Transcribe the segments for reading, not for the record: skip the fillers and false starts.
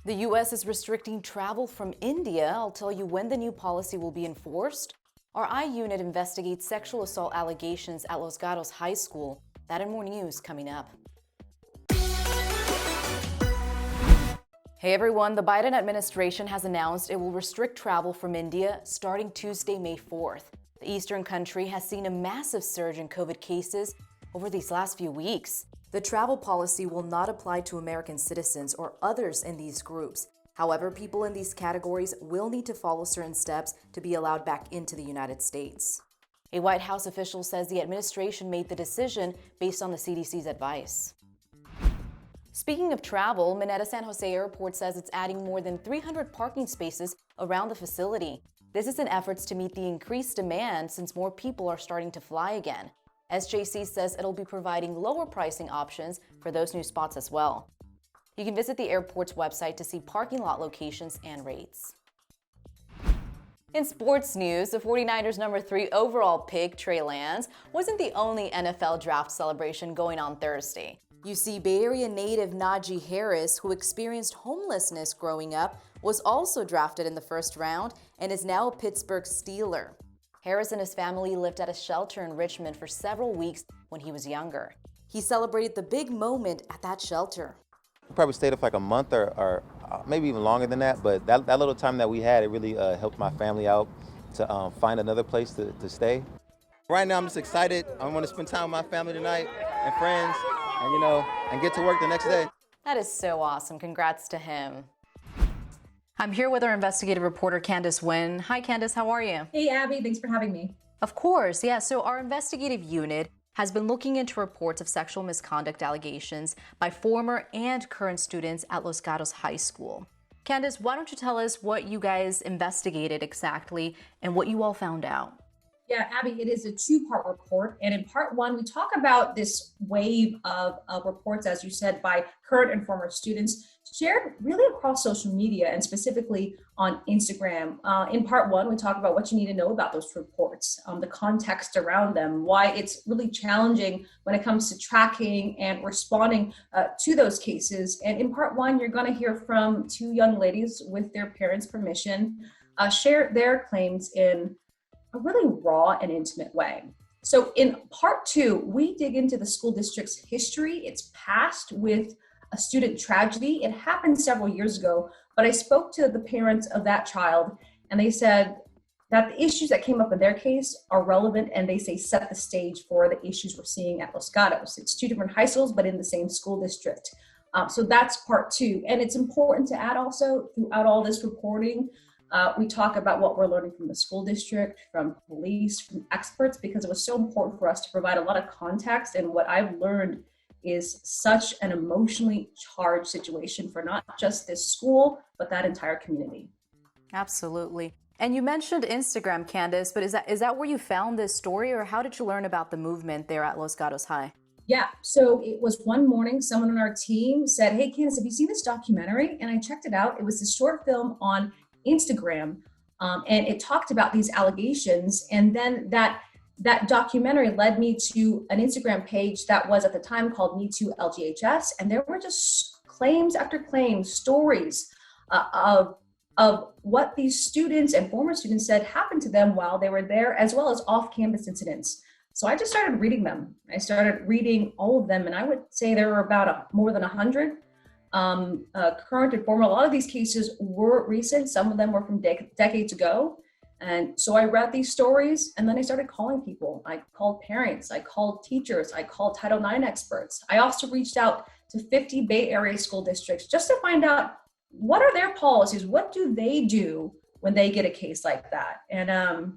The U.S. is restricting travel from India. I'll tell you when the new policy will be enforced. Our I-Unit investigates sexual assault allegations at Los Gatos High School. That and more news coming up. Hey everyone, the Biden administration has announced it will restrict travel from India starting Tuesday, May 4th. The eastern country has seen a massive surge in COVID cases over these last few weeks. The travel policy will not apply to American citizens or others in these groups. However, people in these categories will need to follow certain steps to be allowed back into the United States. A White House official says the administration made the decision based on the CDC's advice. Speaking of travel, Mineta San Jose Airport says it's adding more than 300 parking spaces around the facility. This is in efforts to meet the increased demand since more people are starting to fly again. SJC says it'll be providing lower pricing options for those new spots as well. You can visit the airport's website to see parking lot locations and rates. In sports news, the 49ers' number 3 overall pick, Trey Lance, wasn't the only NFL draft celebration going on Thursday. You see, Bay Area native Najee Harris, who experienced homelessness growing up, was also drafted in the first round and is now a Pittsburgh Steeler. Harris and his family lived at a shelter in Richmond for several weeks when he was younger. He celebrated the big moment at that shelter. We probably stayed up like a month or maybe even longer than that, but that little time that we had, it really helped my family out to find another place to stay. Right now I'm just excited. I want to spend time with my family tonight and friends and get to work the next day. That is so awesome. Congrats to him. I'm here with our investigative reporter, Candace Nguyen. Hi, Candace. How are you? Hey, Abby. Thanks for having me. Of course. Yeah. So our investigative unit has been looking into reports of sexual misconduct allegations by former and current students at Los Gatos High School. Candace, why don't you tell us what you guys investigated exactly and what you all found out? Yeah, Abby, it is a 2-part report. And in part 1, we talk about this wave of reports, as you said, by current and former students shared really across social media and specifically on Instagram. In part 1, we talk about what you need to know about those reports, the context around them, why it's really challenging when it comes to tracking and responding to those cases. And in part 1, you're going to hear from 2 young ladies with their parents' permission, share their claims in a really raw and intimate way. So in part 2, we dig into the school district's history, its past with a student tragedy. It happened several years ago, but I spoke to the parents of that child and they said that the issues that came up in their case are relevant and they say set the stage for the issues we're seeing at Los Gatos. It's 2 different high schools, but in the same school district. So that's part 2. And it's important to add also throughout all this reporting, we talk about what we're learning from the school district, from police, from experts, because it was so important for us to provide a lot of context. And what I've learned is such an emotionally charged situation for not just this school, but that entire community. Absolutely. And you mentioned Instagram, Candace, but is that where you found this story, or how did you learn about the movement there at Los Gatos High? Yeah, so it was one morning, someone on our team said, "Hey, Candace, have you seen this documentary?" And I checked it out. It was this short film on Instagram, and it talked about these allegations. And then that documentary led me to an Instagram page that was at the time called Me Too LGHS, and there were just claims after claims, stories of what these students and former students said happened to them while they were there, as well as off-campus incidents. So I just started reading them. I started reading all of them, and I would say there were about more than 100. Current and former. A lot of these cases were recent. Some of them were from decades ago. And so I read these stories and then I started calling people. I called parents, I called teachers, I called Title IX experts. I also reached out to 50 Bay Area school districts just to find out what are their policies? What do they do when they get a case like that? And, a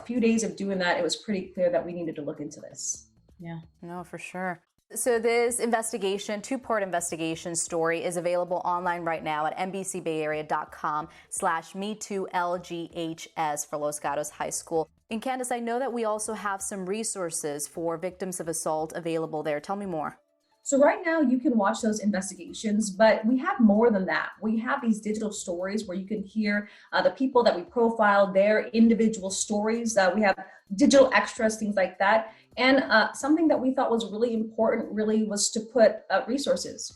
few days of doing that, it was pretty clear that we needed to look into this. Yeah, no, for sure. So this investigation, 2-part investigation story is available online right now at NBCBayArea.com/MeTooLGHS for Los Gatos High School. And Candace, I know that we also have some resources for victims of assault available there. Tell me more. So right now you can watch those investigations, but we have more than that. We have these digital stories where you can hear the people that we profile, their individual stories. We have digital extras, things like that. And something that we thought was really important really was to put resources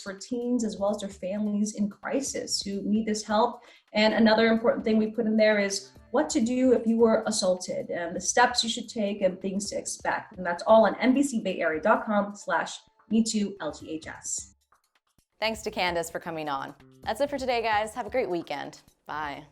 for teens as well as their families in crisis who need this help. And another important thing we put in there is what to do if you were assaulted and the steps you should take and things to expect. And that's all on NBCBayArea.com/MeTooLGHS. Thanks to Candace for coming on. That's it for today, guys. Have a great weekend. Bye.